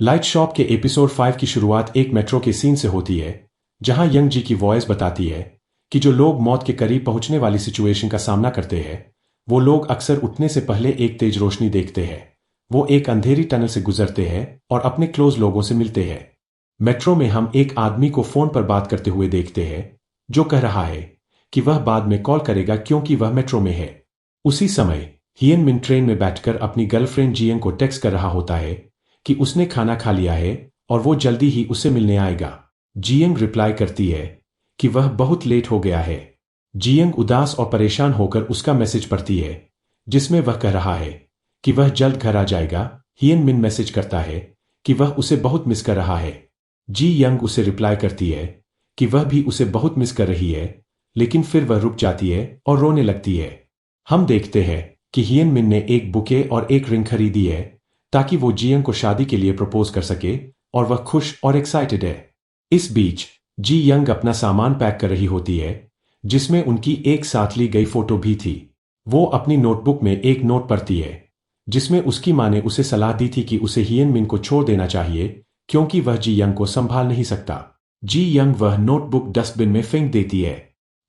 Light shop के episode 5 की शुरुआत एक मेट्रो के सीन से होती है, जहां यंग जी की वॉइस बताती है कि जो लोग मौत के करीब पहुंचने वाली सिचुएशन का सामना करते हैं, वो लोग अक्सर उठने से पहले एक तेज रोशनी देखते हैं। वो एक अंधेरी टनल से गुजरते हैं और अपने क्लोज लोगों से मिलते हैं। मेट्रो में हम एक आदमी को फोन पर बात करते हुए देखते हैं, जो कह रहा है कि वह बाद में कॉल करेगा क्योंकि वह मेट्रो में है। उसी समय हियन मिन ट्रेन में बैठकर अपनी गर्लफ्रेंड जियंग को टेक्स्ट कर रहा होता है कि उसने खाना खा लिया है और वो जल्दी ही उसे मिलने आएगा। जियंग रिप्लाई करती है कि वह बहुत लेट हो गया है। जियंग उदास और परेशान होकर उसका मैसेज पढ़ती है, जिसमें वह कह रहा है कि वह जल्द घर आ जाएगा। हियन मिन मैसेज करता है कि वह उसे बहुत मिस कर रहा है। जी यंग उसे रिप्लाई करती है कि वह भी उसे बहुत मिस कर रही है, लेकिन फिर वह रुक जाती है और रोने लगती है। हम देखते हैं कि हियन मिन ने एक बुके और एक रिंग खरीदी है ताकि वो जियंग को शादी के लिए प्रपोज कर सके, और वह खुश और एक्साइटेड है। इस बीच जी यंग अपना सामान पैक कर रही होती है, जिसमें उनकी एक साथ ली गई फोटो भी थी। वो अपनी नोटबुक में एक नोट पढ़ती है, जिसमें उसकी माँ ने उसे सलाह दी थी कि उसे हियन मिन को छोड़ देना चाहिए क्योंकि वह जी यंग को संभाल नहीं सकता। जी यंग वह नोटबुक डस्टबिन में फेंक देती है।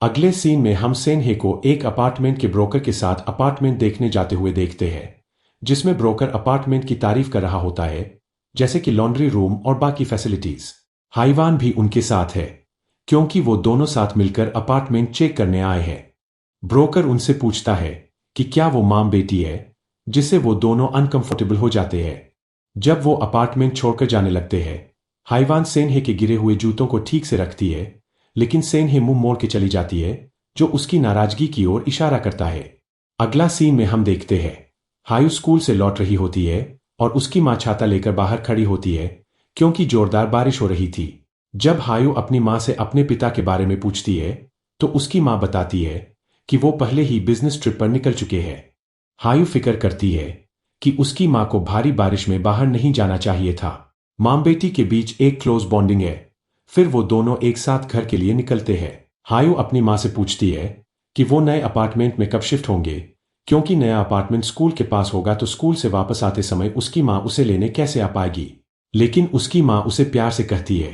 अगले सीन में हम सेन हे को एक अपार्टमेंट के ब्रोकर के साथ अपार्टमेंट देखने जाते हुए देखते हैं, जिसमें ब्रोकर अपार्टमेंट की तारीफ कर रहा होता है, जैसे कि लॉन्ड्री रूम और बाकी फैसिलिटीज। हाईवान भी उनके साथ है, क्योंकि वो दोनों साथ मिलकर अपार्टमेंट चेक करने आए हैं। ब्रोकर उनसे पूछता है कि क्या वो माम बेटी है, जिससे वो दोनों अनकंफर्टेबल हो जाते हैं। जब वो अपार्टमेंट छोड़कर जाने लगते हैं, हाईवान सेनहे के गिरे हुए जूतों को ठीक से रखती है, लेकिन सेनहे मुंह मोड़ के चली जाती है, जो उसकी नाराजगी की ओर इशारा करता है। अगला सीन में हम देखते हैं हायु स्कूल से लौट रही होती है और उसकी मां छाता लेकर बाहर खड़ी होती है, क्योंकि जोरदार बारिश हो रही थी। जब हायु अपनी मां से अपने पिता के बारे में पूछती है, तो उसकी मां बताती है कि वो पहले ही बिजनेस ट्रिप पर निकल चुके हैं। हायु फिक्र करती है कि उसकी मां को भारी बारिश में बाहर नहीं जाना चाहिए था। मां बेटी के बीच एक क्लोज बॉन्डिंग है। फिर वो दोनों एक साथ घर के लिए निकलते हैं। हायु अपनी मां से पूछती है कि वो नए अपार्टमेंट में कब शिफ्ट होंगे, क्योंकि नया अपार्टमेंट स्कूल के पास होगा तो स्कूल से वापस आते समय उसकी मां उसे लेने कैसे आ पाएगी। लेकिन उसकी मां उसे प्यार से कहती है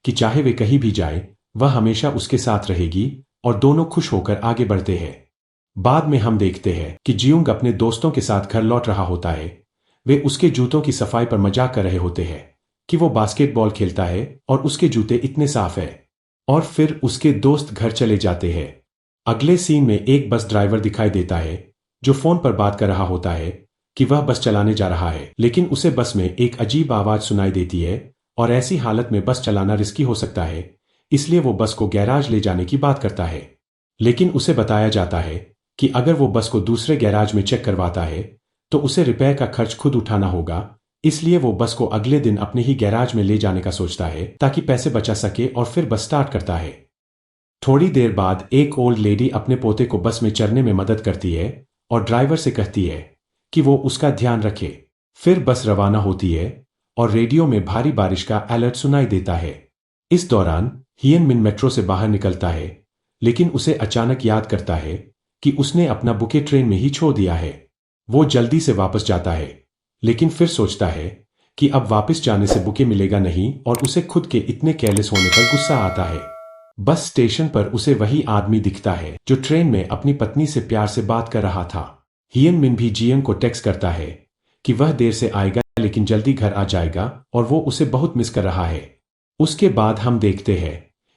कि चाहे वे कहीं भी जाए, वह हमेशा उसके साथ रहेगी, और दोनों खुश होकर आगे बढ़ते हैं। बाद में हम देखते हैं कि जियुंग अपने दोस्तों के साथ घर लौट रहा होता है। वे उसके जूतों की सफाई पर मजाक कर रहे होते हैं कि वो बास्केटबॉल खेलता है और उसके जूते इतने साफ है। और फिर उसके दोस्त घर चले जाते हैं। अगले सीन में एक बस ड्राइवर दिखाई देता है, जो फोन पर बात कर रहा होता है कि वह बस चलाने जा रहा है, लेकिन उसे बस में एक अजीब आवाज सुनाई देती है, और ऐसी हालत में बस चलाना रिस्की हो सकता है, इसलिए वो बस को गैराज ले जाने की बात करता है। लेकिन उसे बताया जाता है कि अगर वो बस को दूसरे गैराज में चेक करवाता है, तो उसे रिपेयर का खर्च खुद उठाना होगा, इसलिए वो बस को अगले दिन अपने ही गैराज में ले जाने का सोचता है ताकि पैसे बचा सके, और फिर बस स्टार्ट करता है। थोड़ी देर बाद एक ओल्ड लेडी अपने पोते को बस में चढ़ने में मदद करती है और ड्राइवर से कहती है कि वो उसका ध्यान रखे। फिर बस रवाना होती है और रेडियो में भारी बारिश का अलर्ट सुनाई देता है। इस दौरान हियन मिन मेट्रो से बाहर निकलता है, लेकिन उसे अचानक याद करता है कि उसने अपना बुके ट्रेन में ही छोड़ दिया है। वो जल्दी से वापस जाता है, लेकिन फिर सोचता है कि अब वापस जाने से बुके मिलेगा नहीं, और उसे खुद के इतने केयरलेस होने पर गुस्सा आता है। बस स्टेशन पर उसे वही आदमी दिखता है जो ट्रेन में अपनी पत्नी से प्यार से बात कर रहा था। हियन मिन भी जियंग को टेक्स्ट करता है कि वह देर से आएगा लेकिन जल्दी घर आ जाएगा, और वो उसे बहुत मिस कर रहा है। उसके बाद हम देखते हैं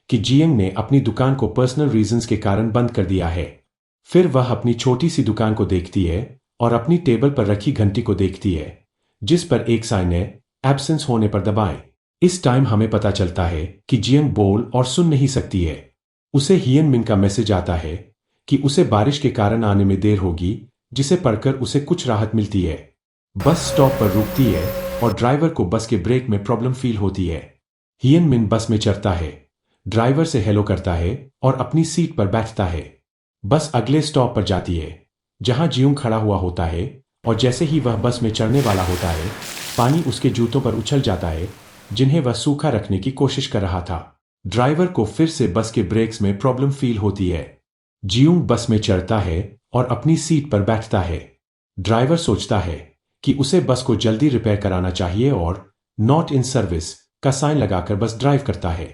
कि जियंग ने अपनी दुकान को पर्सनल रीजंस के कारण बंद कर दिया है। फिर वह अपनी छोटी सी दुकान को देखती है और अपनी टेबल पर रखी घंटी को देखती है, जिस पर एक साइन है, एब्सेंस होने पर दबाएं। इस टाइम हमें पता चलता है कि जियंग बोल और सुन नहीं सकती है। उसे हियन मिन का मैसेज आता है कि उसे बारिश के कारण आने में देर होगी, जिसे पढ़कर उसे कुछ राहत मिलती है। बस स्टॉप पर रुकती है और ड्राइवर को बस के ब्रेक में प्रॉब्लम फील होती है। हियन मिन बस में चढ़ता है, ड्राइवर से हेलो करता है और अपनी सीट पर बैठता है। बस अगले स्टॉप पर जाती है, जहां जियुंग खड़ा हुआ होता है, और जैसे ही वह बस में चढ़ने वाला होता है, पानी उसके जूतों पर उछल जाता है, जिन्हें वह सूखा रखने की कोशिश कर रहा था। ड्राइवर को फिर से बस के ब्रेक्स में प्रॉब्लम फील होती है। जियुंग बस में चढ़ता है और अपनी सीट पर बैठता है। ड्राइवर सोचता है कि उसे बस को जल्दी रिपेयर कराना चाहिए, और नॉट इन सर्विस का साइन लगाकर बस ड्राइव करता है।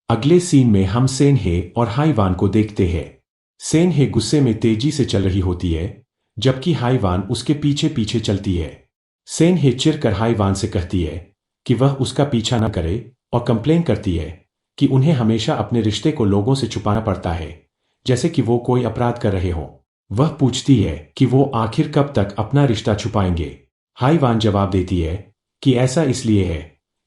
अगले सीन में हम सेन हे और हाईवान को देखते हैं। सेन हे गुस्से में तेजी से चल रही होती है, जबकि हाईवान उसके पीछे पीछे चलती है। सेन हे चिढ़कर हाईवान से कहती है कि वह उसका पीछा न करे और कंप्लेन करती है कि उन्हें हमेशा अपने रिश्ते को लोगों से छुपाना पड़ता है, जैसे कि वो कोई अपराध कर रहे हों। वह पूछती है कि वो आखिर कब तक अपना रिश्ता छुपाएंगे। हाईवान जवाब देती है कि ऐसा इसलिए है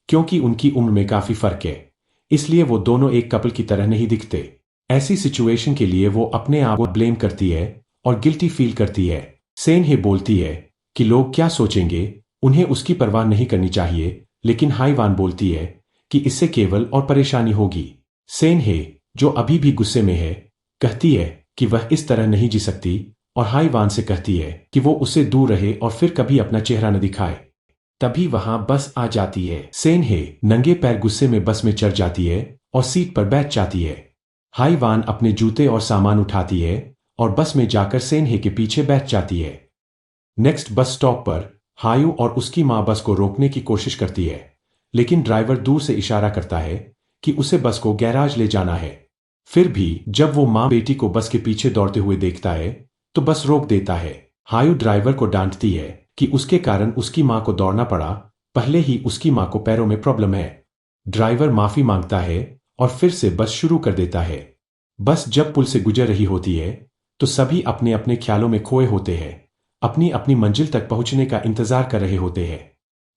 क्योंकि उनकी उम्र में काफी फर्क है, इसलिए वो दोनों एक कपल की तरह नहीं दिखते। ऐसी सिचुएशन के लिए वो अपने आप को ब्लेम करती है और गिल्टी फील करती है। सेन हे बोलती है कि लोग क्या सोचेंगे, उन्हें उसकी परवाह नहीं करनी चाहिए, लेकिन हाईवान बोलती है कि इससे केवल और परेशानी होगी। सेन हे, जो अभी भी गुस्से में है, कहती है कि वह इस तरह नहीं जी सकती और हाईवान से कहती है कि वो उससे दूर रहे और फिर कभी अपना चेहरा न दिखाए। तभी वहां बस आ जाती है। सेन हे नंगे पैर गुस्से में बस में चढ़ जाती है और सीट पर बैठ जाती है। हाईवान अपने जूते और सामान उठाती है और बस में जाकर सेन हे के पीछे बैठ जाती है। नेक्स्ट बस स्टॉप पर हायू और उसकी मां बस को रोकने की कोशिश करती है, लेकिन ड्राइवर दूर से इशारा करता है कि उसे बस को गैराज ले जाना है। फिर भी जब वो मां बेटी को बस के पीछे दौड़ते हुए देखता है तो बस रोक देता है। हायू ड्राइवर को डांटती है कि उसके कारण उसकी मां को दौड़ना पड़ा, पहले ही उसकी मां को पैरों में प्रॉब्लम है। ड्राइवर माफी मांगता है और फिर से बस शुरू कर देता है। बस जब पुल से गुजर रही होती है तो सभी अपने अपने ख्यालों में खोए होते हैं, अपनी अपनी मंजिल तक पहुंचने का इंतजार कर रहे होते हैं।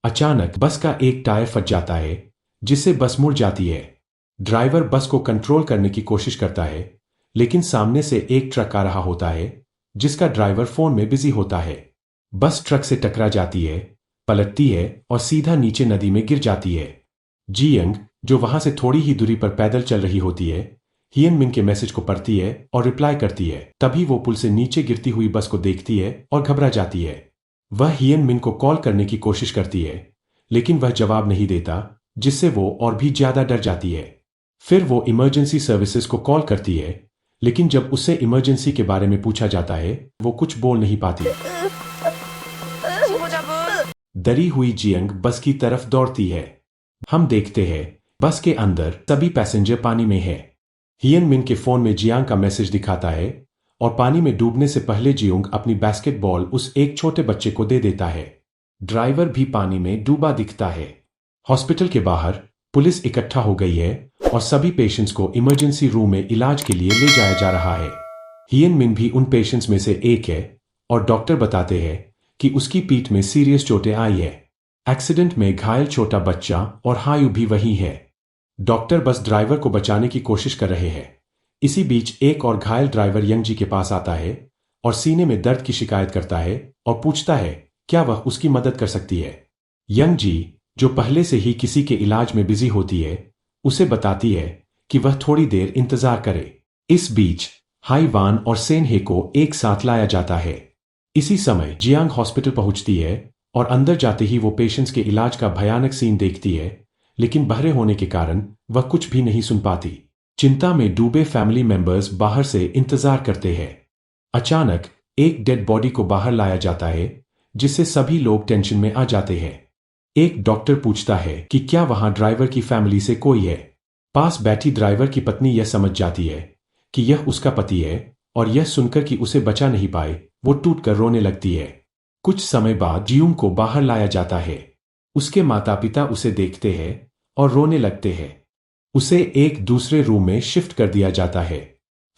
अचानक बस का एक टायर फट जाता है, जिससे बस मुड़ जाती है। ड्राइवर बस को कंट्रोल करने की कोशिश करता है, लेकिन सामने से एक ट्रक आ रहा होता है, जिसका ड्राइवर फोन में बिजी होता है। बस ट्रक से टकरा जाती है, पलटती है और सीधा नीचे नदी में गिर जाती है। जियंग, जो वहां से थोड़ी ही दूरी पर पैदल चल रही होती है, हियन मिन के मैसेज को पढ़ती है और रिप्लाई करती है। तभी वो पुल से नीचे गिरती हुई बस को देखती है और घबरा जाती है। वह हियन मिन को कॉल करने की कोशिश करती है, लेकिन वह जवाब नहीं देता, जिससे वो और भी ज्यादा डर जाती है। फिर वो इमरजेंसी सर्विसेज को कॉल करती है, लेकिन जब उससे इमरजेंसी के बारे में पूछा जाता है, वो कुछ बोल नहीं पाती। डरी हुई जियंग बस की तरफ दौड़ती है। हम देखते हैं बस के अंदर सभी पैसेंजर पानी में है। हियन मिन के फोन में जियांग का मैसेज दिखाता है और पानी में डूबने से पहले जियोंग अपनी बास्केटबॉल उस एक छोटे बच्चे को दे देता है। ड्राइवर भी पानी में डूबा दिखता है। हॉस्पिटल के बाहर पुलिस इकट्ठा हो गई है और सभी पेशेंट्स को इमरजेंसी रूम में इलाज के लिए ले जाया जा रहा है। हियन मिन भी उन पेशेंट्स में से एक है और डॉक्टर बताते हैं कि उसकी पीठ में सीरियस चोटें आई है। एक्सीडेंट में घायल छोटा बच्चा और हायू भी वही है। डॉक्टर बस ड्राइवर को बचाने की कोशिश कर रहे हैं। इसी बीच एक और घायल ड्राइवर यंगजी के पास आता है और सीने में दर्द की शिकायत करता है और पूछता है क्या वह उसकी मदद कर सकती है। यंगजी, जो पहले से ही किसी के इलाज में बिजी होती है, उसे बताती है कि वह थोड़ी देर इंतजार करे। इस बीच हाईवान और सेन हे को एक साथ लाया जाता है। इसी समय जियांग हॉस्पिटल पहुंचती है और अंदर जाते ही वो पेशेंट्स के इलाज का भयानक सीन देखती है, लेकिन बहरे होने के कारण वह कुछ भी नहीं सुन पाती। चिंता में डूबे फैमिली मेंबर्स बाहर से इंतजार करते हैं। अचानक एक डेड बॉडी को बाहर लाया जाता है, जिससे सभी लोग टेंशन में आ जाते हैं। एक डॉक्टर पूछता है कि क्या वहां ड्राइवर की फैमिली से कोई है। पास बैठी ड्राइवर की पत्नी यह समझ जाती है कि यह उसका पति है और यह सुनकर कि उसे बचा नहीं पाए, वो टूटकर रोने लगती है। कुछ समय बाद जियूंग को बाहर लाया जाता है। उसके माता पिता उसे देखते हैं और रोने लगते हैं। उसे एक दूसरे रूम में शिफ्ट कर दिया जाता है।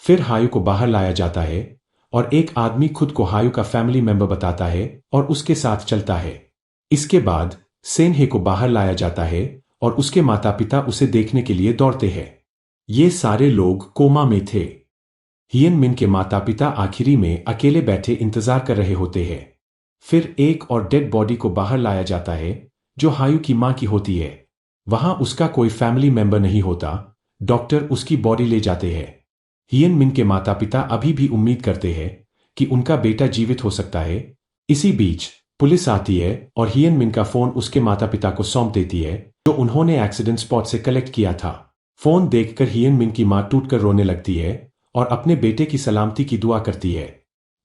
फिर हायू को बाहर लाया जाता है और एक आदमी खुद को हायू का फैमिली मेंबर बताता है और उसके साथ चलता है। इसके बाद सेन हे को बाहर लाया जाता है और उसके माता पिता उसे देखने के लिए दौड़ते हैं। ये सारे लोग कोमा में थे। हियन मिन के माता पिता आखिरी में अकेले बैठे इंतजार कर रहे होते हैं। फिर एक और डेड बॉडी को बाहर लाया जाता है, जो हायू की मां की होती है। वहां उसका कोई फैमिली मेंबर नहीं होता। डॉक्टर उसकी बॉडी ले जाते हैं। हियन मिन के माता पिता अभी भी उम्मीद करते हैं कि उनका बेटा जीवित हो सकता है। इसी बीच पुलिस आती है और हियन मिन का फोन उसके माता पिता को सौंप देती है, जो उन्होंने एक्सीडेंट स्पॉट से कलेक्ट किया था। फोन देखकर हियन मिन की मां टूटकर रोने लगती है और अपने बेटे की सलामती की दुआ करती है।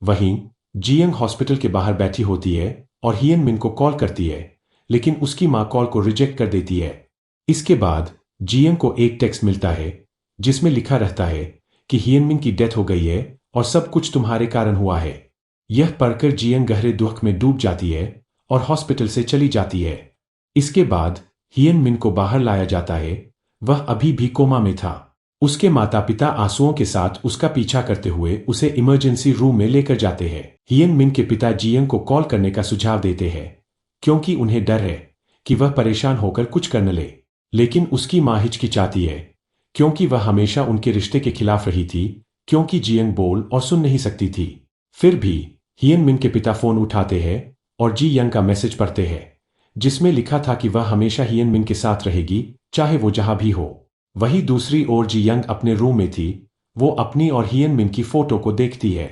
वहीं जियंग हॉस्पिटल के बाहर बैठी होती है और हियन मिन को कॉल करती है, लेकिन उसकी माँ कॉल को रिजेक्ट कर देती है। इसके बाद जियंग को एक टेक्स्ट मिलता है जिसमें लिखा रहता है कि हियनमिन की डेथ हो गई है और सब कुछ तुम्हारे कारण हुआ है। यह पढ़कर जियंग गहरे दुख में डूब जाती है और हॉस्पिटल से चली जाती है। इसके बाद हियनमिन को बाहर लाया जाता है। वह अभी भी कोमा में था। उसके माता पिता आंसुओं के साथ उसका पीछा करते हुए उसे इमरजेंसी रूम में लेकर जाते हैं। हियनमिन के पिता जियंग को कॉल करने का सुझाव देते हैं क्योंकि उन्हें डर है कि वह परेशान होकर कुछ कर न ले। लेकिन उसकी मां हिचकिचाती है क्योंकि वह हमेशा उनके रिश्ते के खिलाफ रही थी, क्योंकि जियंग बोल और सुन नहीं सकती थी। फिर भी हियनमिन के पिता फोन उठाते हैं और जी यंग का मैसेज पढ़ते हैं जिसमें लिखा था कि वह हमेशा हियनमिन के साथ रहेगी, चाहे वो जहां भी हो। वही दूसरी ओर जी यंग अपने रूम में थी। वो अपनी और हियनमिन की फोटो को देखती है।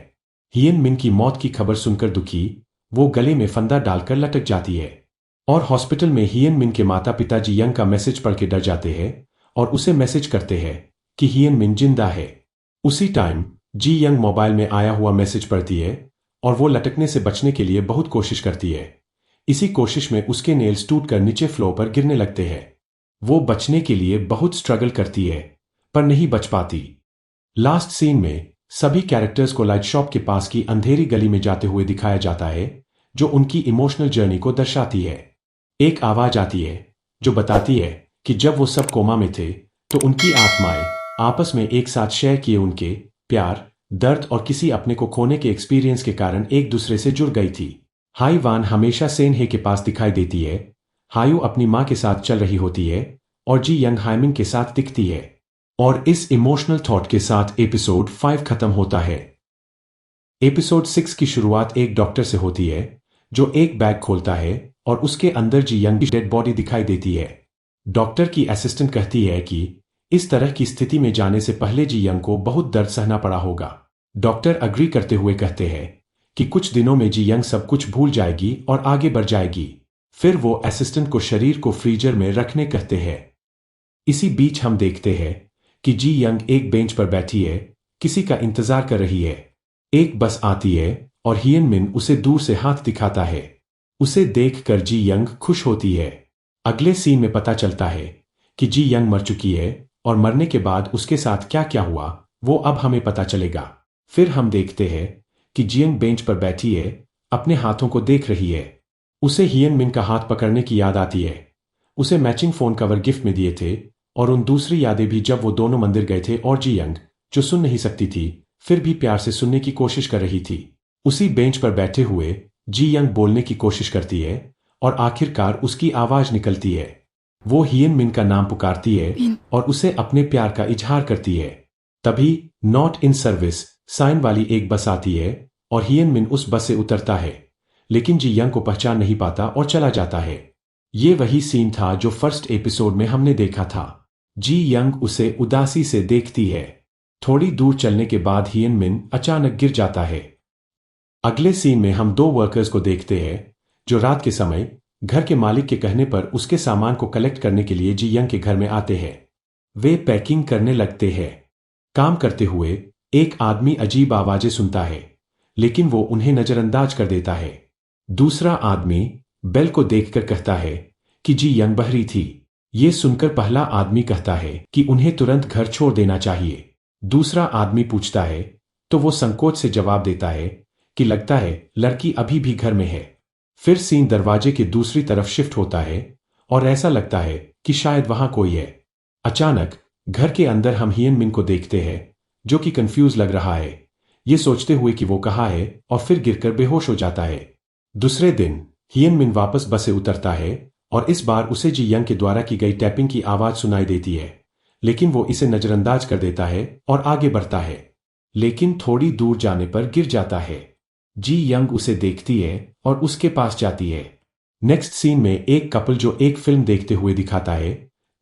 हियनमिन की मौत की खबर सुनकर दुखी, वो गले में फंदा डालकर लटक जाती है। और हॉस्पिटल में हियनमिन के माता पिता जी यंग का मैसेज पढ़ के डर जाते हैं और उसे मैसेज करते हैं कि हियनमिन जिंदा है। उसी टाइम जी यंग मोबाइल में आया हुआ मैसेज पढ़ती है और वो लटकने से बचने के लिए बहुत कोशिश करती है। इसी कोशिश में उसके नेल्स टूटकर नीचे फ्लोर पर गिरने लगते हैं। वो बचने के लिए बहुत स्ट्रगल करती है पर नहीं बच पाती। लास्ट सीन में सभी कैरेक्टर्स को लाइट शॉप के पास की अंधेरी गली में जाते हुए दिखाया जाता है जो उनकी इमोशनल जर्नी को दर्शाती है। एक आवाज आती है जो बताती है कि जब वो सब कोमा में थे तो उनकी आत्माएं आपस में एक साथ शेयर किए उनके प्यार, दर्द और किसी अपने को खोने के एक्सपीरियंस के कारण एक दूसरे से जुड़ गई थी। हाई वान हमेशा सेन हे के पास दिखाई देती है। हायू अपनी मां के साथ चल रही होती है और जी यंग हाइमिन के साथ दिखती है। और इस इमोशनल थॉट के साथ एपिसोड 5 खत्म होता है। एपिसोड 6 की शुरुआत एक डॉक्टर से होती है जो एक बैग खोलता है और उसके अंदर जी यंग की डेड बॉडी दिखाई देती है। डॉक्टर की असिस्टेंट कहती है कि इस तरह की स्थिति में जाने से पहले जी यंग को बहुत दर्द सहना पड़ा होगा। डॉक्टर अग्री करते हुए कहते हैं कि कुछ दिनों में जी यंग सब कुछ भूल जाएगी और आगे बढ़ जाएगी। फिर वो असिस्टेंट को शरीर को फ्रीजर में रखने कहते हैं। इसी बीच हम देखते हैं कि जी यंग एक बेंच पर बैठी है, किसी का इंतजार कर रही है। एक बस आती है और हियनमिन उसे दूर से हाथ दिखाता है। उसे देखकर जी यंग खुश होती है। अगले सीन में पता चलता है कि जी यंग मर चुकी है और मरने के बाद उसके साथ क्या क्या हुआ वो अब हमें पता चलेगा। फिर हम देखते हैं कि जियंग बेंच पर बैठी है, अपने हाथों को देख रही है। उसे हियनमिन का हाथ पकड़ने की याद आती है। उसे मैचिंग फोन कवर गिफ्ट में दिए थे और उन दूसरी यादें भी जब वो दोनों मंदिर गए थे और जी यंग जो सुन नहीं सकती थी फिर भी प्यार से सुनने की कोशिश कर रही थी। उसी बेंच पर बैठे हुए जी यंग बोलने की कोशिश करती है और आखिरकार उसकी आवाज निकलती है। वो हियनमिन का नाम पुकारती है और उसे अपने प्यार का इजहार करती है। तभी नॉट इन सर्विस साइन वाली एक बस आती है और हियनमिन उस बस से उतरता है, लेकिन जी यंग को पहचान नहीं पाता और चला जाता है। ये वही सीन था जो फर्स्ट एपिसोड में हमने देखा था। जी यंग उसे उदासी से देखती है। थोड़ी दूर चलने के बाद हियनमिन अचानक गिर जाता है। अगले सीन में हम दो वर्कर्स को देखते हैं जो रात के समय घर के मालिक के कहने पर उसके सामान को कलेक्ट करने के लिए जी यंग के घर में आते हैं। वे पैकिंग करने लगते हैं। काम करते हुए एक आदमी अजीब आवाजें सुनता है, लेकिन वो उन्हें नजरअंदाज कर देता है। दूसरा आदमी बेल को देखकर कहता है कि जी यंग बहरी थी। ये सुनकर पहला आदमी कहता है कि उन्हें तुरंत घर छोड़ देना चाहिए। दूसरा आदमी पूछता है तो वो संकोच से जवाब देता है कि लगता है लड़की अभी भी घर में है। फिर सीन दरवाजे के दूसरी तरफ शिफ्ट होता है और ऐसा लगता है कि शायद वहां कोई है। अचानक घर के अंदर हम हियनमिन को देखते हैं जो कि कंफ्यूज लग रहा है, ये सोचते हुए कि वो कहाँ है, और फिर गिरकर बेहोश हो जाता है। दूसरे दिन हियनमिन वापस बस से उतरता है और इस बार उसे जी यंग के द्वारा की गई टैपिंग की आवाज सुनाई देती है, लेकिन वो इसे नजरअंदाज कर देता है और आगे बढ़ता है, लेकिन थोड़ी दूर जाने पर गिर जाता है। जी यंग उसे देखती है और उसके पास जाती है। नेक्स्ट सीन में एक कपल जो एक फिल्म देखते हुए दिखाता है।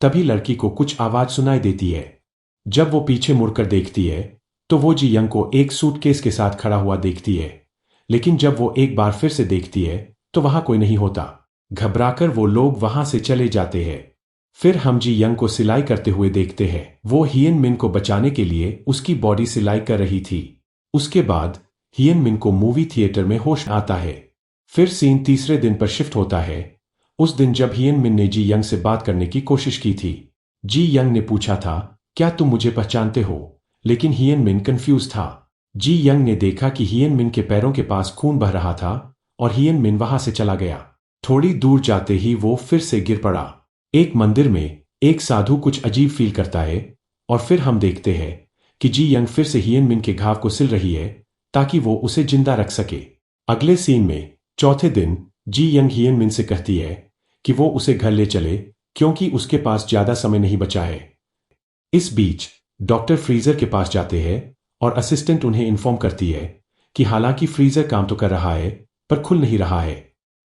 तभी लड़की को कुछ आवाज सुनाई देती है। जब वो पीछे मुड़कर देखती है तो वो जी यंग को एक सूटकेस के साथ खड़ा हुआ देखती है, लेकिन जब वो एक बार फिर से देखती है तो वहां कोई नहीं होता। घबराकर वो लोग वहां से चले जाते हैं। फिर हम जी यंग को सिलाई करते हुए देखते हैं। वो हियनमिन को बचाने के लिए उसकी बॉडी सिलाई कर रही थी। उसके बाद हियनमिन को मूवी थिएटर में होश आता है। फिर सीन तीसरे दिन पर शिफ्ट होता है उस दिन जब हियन मिन ने जी यंग से बात करने की कोशिश की थी। जी यंग ने पूछा था, क्या तुम मुझे पहचानते हो? लेकिन हियन मिन कंफ्यूज था। जी यंग ने देखा कि हियन मिन के पैरों के पास खून बह रहा था और हियन मिन वहां से चला गया। थोड़ी दूर जाते ही वो फिर से गिर पड़ा। एक मंदिर में एक साधु कुछ अजीब फील करता है और फिर हम देखते हैं कि जी यंग फिर से हियन मिन के घाव को सिल रही है ताकि वो उसे जिंदा रख सके। अगले सीन में चौथे दिन जी यंग हियन मिन से कहती है कि वो उसे घर ले चले क्योंकि उसके पास ज्यादा समय नहीं बचा है। इस बीच डॉक्टर फ्रीजर के पास जाते हैं और असिस्टेंट उन्हें इन्फॉर्म करती है कि हालांकि फ्रीजर काम तो कर रहा है पर खुल नहीं रहा है।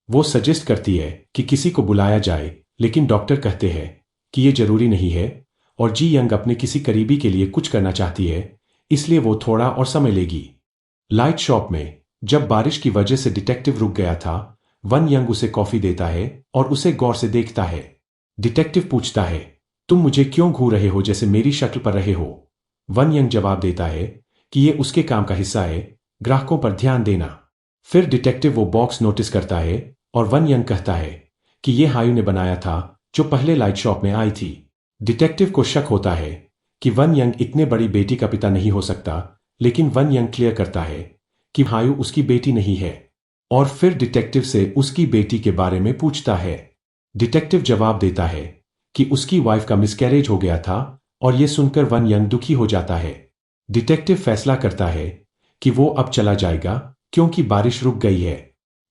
वो सजेस्ट करती है कि किसी को बुलाया जाए, लेकिन डॉक्टर कहते हैं कि ये जरूरी नहीं है और जी यंग अपने किसी करीबी के लिए कुछ करना चाहती है, इसलिए वो थोड़ा और समय लेगी। लाइट शॉप में जब बारिश की वजह से डिटेक्टिव रुक गया था, वन यंग उसे कॉफी देता है और उसे गौर से देखता है। डिटेक्टिव पूछता है, तुम मुझे क्यों घूर रहे हो जैसे मेरी शक्ल पर रहे हो? वन यंग जवाब देता है कि ये उसके काम का हिस्सा है, ग्राहकों पर ध्यान देना। फिर डिटेक्टिव वो बॉक्स नोटिस करता है और वन यंग कहता है कि ये हायू ने बनाया था जो पहले लाइट शॉप में आई थी। डिटेक्टिव को शक होता है कि वन यंग इतने बड़ी बेटी का पिता नहीं हो सकता, लेकिन वन यंग क्लियर करता है कि हायू उसकी बेटी नहीं है और फिर डिटेक्टिव से उसकी बेटी के बारे में पूछता है। डिटेक्टिव जवाब देता है कि उसकी वाइफ का मिसकैरेज हो गया था और ये सुनकर वन यंग दुखी हो जाता है। डिटेक्टिव फैसला करता है कि वो अब चला जाएगा क्योंकि बारिश रुक गई है।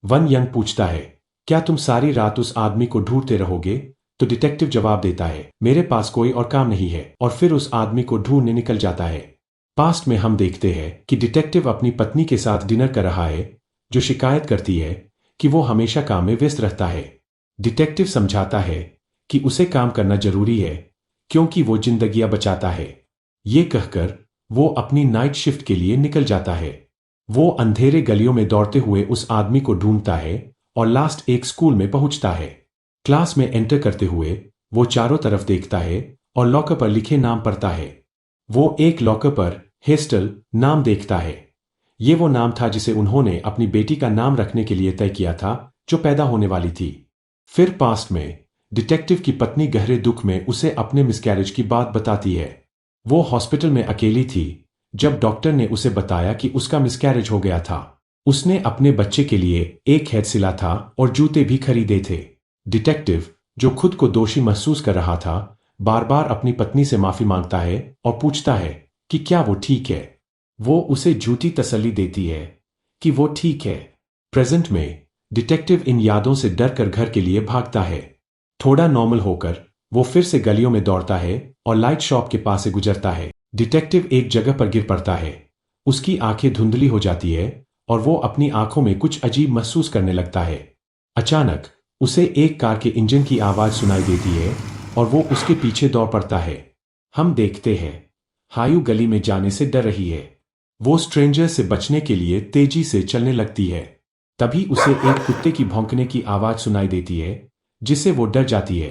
वन यंग पूछता है, क्या तुम सारी रात उस आदमी को ढूंढते रहोगे? तो डिटेक्टिव जवाब देता है, मेरे पास कोई और काम नहीं है, और फिर उस आदमी को ढूंढने निकल जाता है। पास्ट में हम देखते हैं कि डिटेक्टिव अपनी पत्नी के साथ डिनर कर रहा है, जो शिकायत करती है कि वो हमेशा काम में व्यस्त रहता है। डिटेक्टिव समझाता है कि उसे काम करना जरूरी है क्योंकि वो जिंदगियां बचाता है। ये कहकर वो अपनी नाइट शिफ्ट के लिए निकल जाता है। वो अंधेरे गलियों में दौड़ते हुए उस आदमी को ढूंढता है और लास्ट एक स्कूल में पहुंचता है। क्लास में एंटर करते हुए वो चारों तरफ देखता है और लॉकर पर लिखे नाम पढ़ता है। वो एक लॉकर पर हेस्टल नाम देखता है। ये वो नाम था जिसे उन्होंने अपनी बेटी का नाम रखने के लिए तय किया था, जो पैदा होने वाली थी। फिर पास्ट में डिटेक्टिव की पत्नी गहरे दुख में उसे अपने मिसकैरेज की बात बताती है। वो हॉस्पिटल में अकेली थी जब डॉक्टर ने उसे बताया कि उसका मिसकैरेज हो गया था। उसने अपने बच्चे के लिए एक हेड सिला था और जूते भी खरीदे थे। डिटेक्टिव, जो खुद को दोषी महसूस कर रहा था, बार बार अपनी पत्नी से माफी मांगता है और पूछता है कि क्या वो ठीक है। वो उसे झूठी तसल्ली देती है कि वो ठीक है। प्रेजेंट में डिटेक्टिव इन यादों से डर कर घर के लिए भागता है। थोड़ा नॉर्मल होकर वो फिर से गलियों में दौड़ता है और लाइट शॉप के पास से गुजरता है। डिटेक्टिव एक जगह पर गिर पड़ता है। उसकी आंखें धुंधली हो जाती है और वो अपनी आंखों में कुछ अजीब महसूस करने लगता है। अचानक उसे एक कार के इंजन की आवाज सुनाई देती है और वो उसके पीछे दौड़ पड़ता है। हम देखते हैं हायू गली में जाने से डर रही है। वो स्ट्रेंजर से बचने के लिए तेजी से चलने लगती है। तभी उसे एक कुत्ते की भौंकने की आवाज सुनाई देती है, जिससे वो डर जाती है।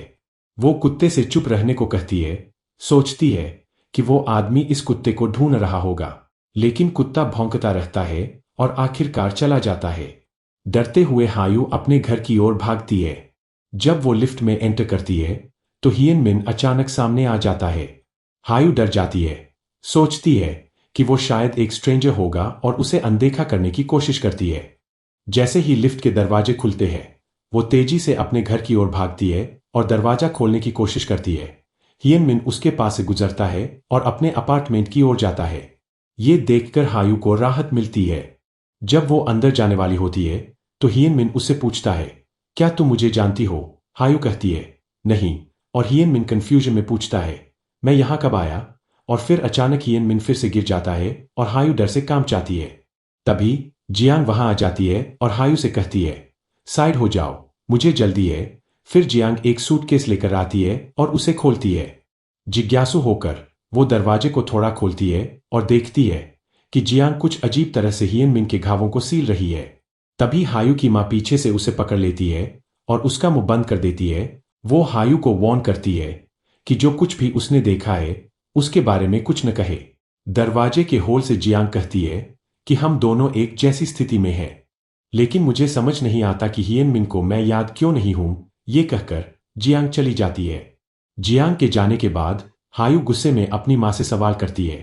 वो कुत्ते से चुप रहने को कहती है, सोचती है कि वो आदमी इस कुत्ते को ढूंढ रहा होगा, लेकिन कुत्ता भौंकता रहता है और आखिरकार चला जाता है। डरते हुए हायू अपने घर की ओर भागती है। जब वो लिफ्ट में एंटर करती है तो हियन मिन अचानक सामने आ जाता है। हायू डर जाती है, सोचती है कि वो शायद एक स्ट्रेंजर होगा और उसे अनदेखा करने की कोशिश करती है। जैसे ही लिफ्ट के दरवाजे खुलते हैं, वो तेजी से अपने घर की ओर भागती है और दरवाजा खोलने की कोशिश करती है। हियन मिन उसके पास से गुजरता है और अपने अपार्टमेंट की ओर जाता है। ये देखकर हायू को राहत मिलती है। जब वो अंदर जाने वाली होती है तो हियन मिन उससे पूछता है, क्या तुम मुझे जानती हो? हायू कहती है, नहीं, और हियन मिन कंफ्यूजन में पूछता है, मैं यहां कब आया? और फिर अचानक हियन मिन फिर से गिर जाता है और हायू डर से कांप जाती है। तभी जियांग वहां आ जाती है और हायू से कहती है, साइड हो जाओ, मुझे जल्दी है। फिर जियांग एक सूटकेस लेकर आती है और उसे खोलती है। जिज्ञासु होकर वो दरवाजे को थोड़ा खोलती है और देखती है कि जियांग कुछ अजीब तरह से हियन मिन के घावों को सील रही है। तभी हायू की मां पीछे से उसे पकड़ लेती है और उसका मुंह बंद कर देती है। वो हायू को वार्न करती है कि जो कुछ भी उसने देखा है उसके बारे में कुछ न कहे। दरवाजे के होल से जियांग कहती है कि हम दोनों एक जैसी स्थिति में हैं, लेकिन मुझे समझ नहीं आता कि हियन मिन को मैं याद क्यों नहीं हूं। ये कहकर जियांग चली जाती है। जियांग के जाने के बाद हायू गुस्से में अपनी माँ से सवाल करती है,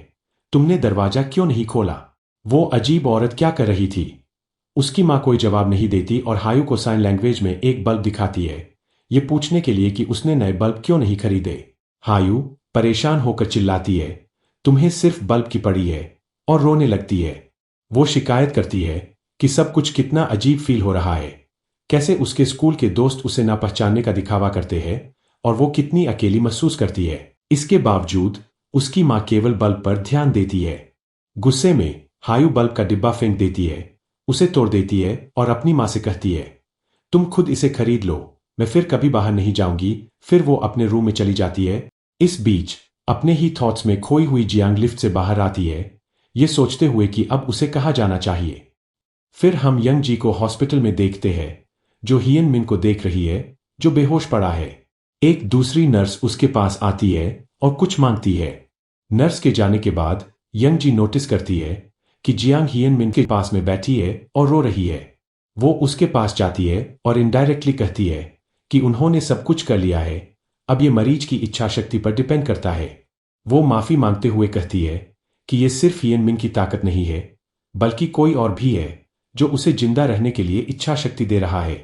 तुमने दरवाजा क्यों नहीं खोला? वो अजीब औरत क्या कर रही थी? उसकी माँ कोई जवाब नहीं देती और हायू को साइन लैंग्वेज में एक बल्ब दिखाती है, ये पूछने के लिए कि उसने नए बल्ब क्यों नहीं खरीदे। हायू परेशान होकर चिल्लाती है, तुम्हें सिर्फ बल्ब की पड़ी है, और रोने लगती है। वो शिकायत करती है कि सब कुछ कितना अजीब फील हो रहा है, कैसे उसके स्कूल के दोस्त उसे ना पहचानने का दिखावा करते हैं और वो कितनी अकेली महसूस करती है। इसके बावजूद उसकी माँ केवल बल्ब पर ध्यान देती है। गुस्से में हायू बल्ब का डिब्बा फेंक देती है, उसे तोड़ देती है और अपनी माँ से कहती है, तुम खुद इसे खरीद लो, मैं फिर कभी बाहर नहीं जाऊंगी। फिर वो अपने रूम में चली जाती है। इस बीच अपने ही थॉट्स में खोई हुई जियांग लिफ्ट से बाहर आती है, ये सोचते हुए कि अब उसे कहाँ जाना चाहिए। फिर हम यंग जी को हॉस्पिटल में देखते हैं, जो हियन मिन को देख रही है, जो बेहोश पड़ा है। एक दूसरी नर्स उसके पास आती है और कुछ मांगती है। नर्स के जाने के बाद यंग जी नोटिस करती है कि जियांग हियन मिन के पास में बैठी है और रो रही है। वो उसके पास जाती है और इनडायरेक्टली कहती है कि उन्होंने सब कुछ कर लिया है, अब ये मरीज की इच्छा शक्ति पर डिपेंड करता है। वो माफी मांगते हुए कहती है कि ये सिर्फ हियन मिन की ताकत नहीं है, बल्कि कोई और भी है जो उसे जिंदा रहने के लिए इच्छा शक्ति दे रहा है।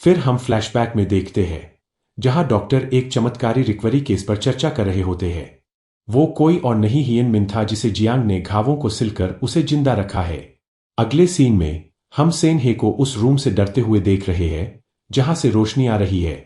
फिर हम फ्लैशबैक में देखते हैं, जहां डॉक्टर एक चमत्कारी रिकवरी केस पर चर्चा कर रहे होते हैं। वो कोई और नहीं हियन मिन था, जिसे जियांग ने घावों को सिलकर उसे जिंदा रखा है। अगले सीन में हम सेन हे को उस रूम से डरते हुए देख रहे हैं जहां से रोशनी आ रही है।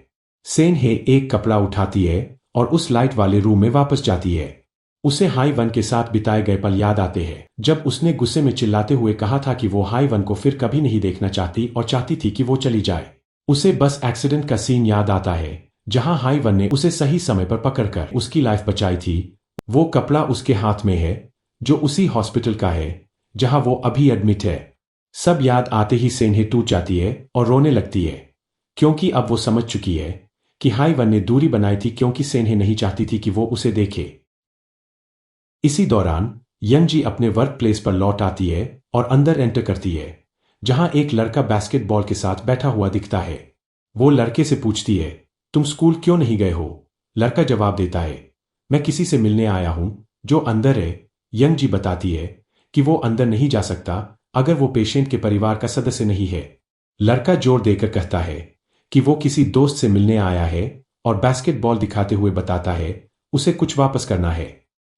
सेन हे एक कपड़ा उठाती है और उस लाइट वाले रूम में वापस जाती है। उसे हाई वन के साथ बिताए गए पल याद आते हैं, जब उसने गुस्से में चिल्लाते हुए कहा था कि वो हाई वन को फिर कभी नहीं देखना चाहती और चाहती थी कि वो चली जाए। उसे बस एक्सीडेंट का सीन याद आता है, जहां हाई वन ने उसे सही समय पर पकड़कर उसकी लाइफ बचाई थी। वो कपड़ा उसके हाथ में है, जो उसी हॉस्पिटल का है जहां वो अभी एडमिट है। सब याद आते ही सेनहे टूट जाती है और रोने लगती है, क्योंकि अब वो समझ चुकी है कि हाई वन ने दूरी बनाई थी क्योंकि सेनहे नहीं चाहती थी कि वो उसे देखे। इसी दौरान यंग जी अपने वर्क प्लेस पर लौट आती है और अंदर एंटर करती है, जहां एक लड़का बास्केटबॉल के साथ बैठा हुआ दिखता है। वो लड़के से पूछती है, तुम स्कूल क्यों नहीं गए हो? लड़का जवाब देता है, मैं किसी से मिलने आया हूं जो अंदर है। यंग जी बताती है कि वो अंदर नहीं जा सकता अगर वो पेशेंट के परिवार का सदस्य नहीं है। लड़का जोर देकर कहता है कि वो किसी दोस्त से मिलने आया है और बास्केटबॉल दिखाते हुए बताता है उसे कुछ वापस करना है।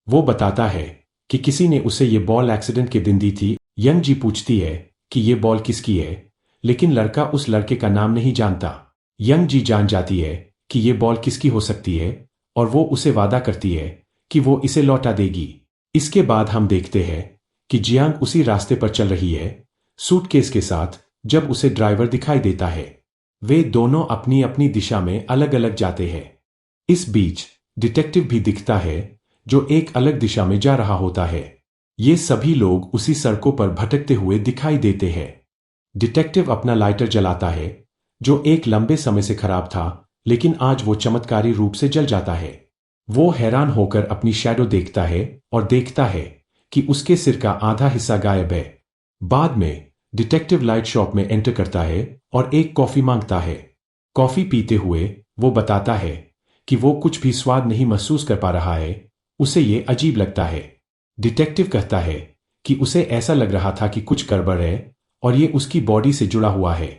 वो बताता है कि किसी ने उसे ये बॉल एक्सीडेंट के दिन दी थी। यंग जी पूछती है कि ये बॉल किसकी है, लेकिन लड़का उस लड़के का नाम नहीं जानता। यंग जी जान जाती है कि ये बॉल किसकी हो सकती है और वो उसे वादा करती है कि वो इसे लौटा देगी। इसके बाद हम देखते हैं कि जियांग उसी रास्ते पर चल रही है सूटकेस के साथ, जब उसे ड्राइवर दिखाई देता है। वे दोनों अपनी अपनी दिशा में अलग अलग जाते हैं। इस बीच डिटेक्टिव भी दिखता है, जो एक अलग दिशा में जा रहा होता है। ये सभी लोग उसी सड़कों पर भटकते हुए दिखाई देते हैं। डिटेक्टिव अपना लाइटर जलाता है, जो एक लंबे समय से खराब था, लेकिन आज वो चमत्कारी रूप से जल जाता है। वो हैरान होकर अपनी शैडो देखता है और देखता है कि उसके सिर का आधा हिस्सा गायब है। बाद में डिटेक्टिव लाइट शॉप में एंटर करता है और एक कॉफी मांगता है। कॉफी पीते हुए वो बताता है कि वो कुछ भी स्वाद नहीं महसूस कर पा रहा है, उसे ये अजीब लगता है। डिटेक्टिव कहता है कि उसे ऐसा लग रहा था कि कुछ गड़बड़ है और ये उसकी बॉडी से जुड़ा हुआ है।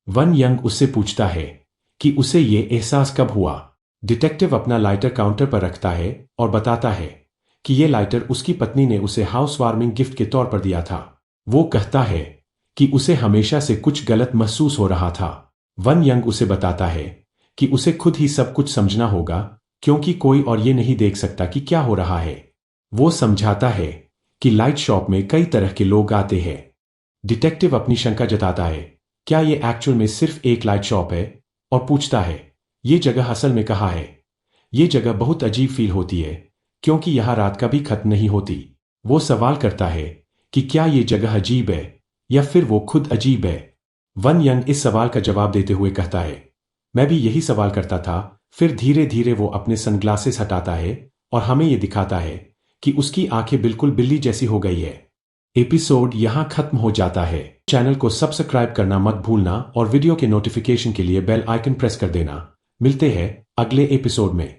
वन यंग उससे पूछता है कि उसे ये एहसास कब हुआ। डिटेक्टिव अपना लाइटर काउंटर पर रखता है और बताता है कि ये लाइटर उसकी पत्नी ने उसे हाउस वार्मिंग गिफ्ट के तौर पर दिया था। वो कहता है कि उसे हमेशा से कुछ गलत महसूस हो रहा था। वन यंग उसे बताता है कि उसे खुद ही सब कुछ समझना होगा, क्योंकि कोई और ये नहीं देख सकता कि क्या हो रहा है। वो समझाता है कि लाइट शॉप में कई तरह के लोग आते हैं। डिटेक्टिव अपनी शंका जताता है, क्या ये एक्चुअल में सिर्फ एक लाइट शॉप है, और पूछता है, ये जगह असल में कहाँ है? ये जगह बहुत अजीब फील होती है, क्योंकि यहां रात कभी खत्म नहीं होती। वो सवाल करता है कि क्या ये जगह अजीब है या फिर वो खुद अजीब है। वन यंग इस सवाल का जवाब देते हुए कहता है, मैं भी यही सवाल करता था। फिर धीरे धीरे वो अपने सनग्लासेस हटाता है और हमें ये दिखाता है कि उसकी आंखें बिल्कुल बिल्ली जैसी हो गई है। एपिसोड यहाँ खत्म हो जाता है। चैनल को सब्सक्राइब करना मत भूलना और वीडियो के नोटिफिकेशन के लिए बेल आइकन प्रेस कर देना। मिलते हैं अगले एपिसोड में।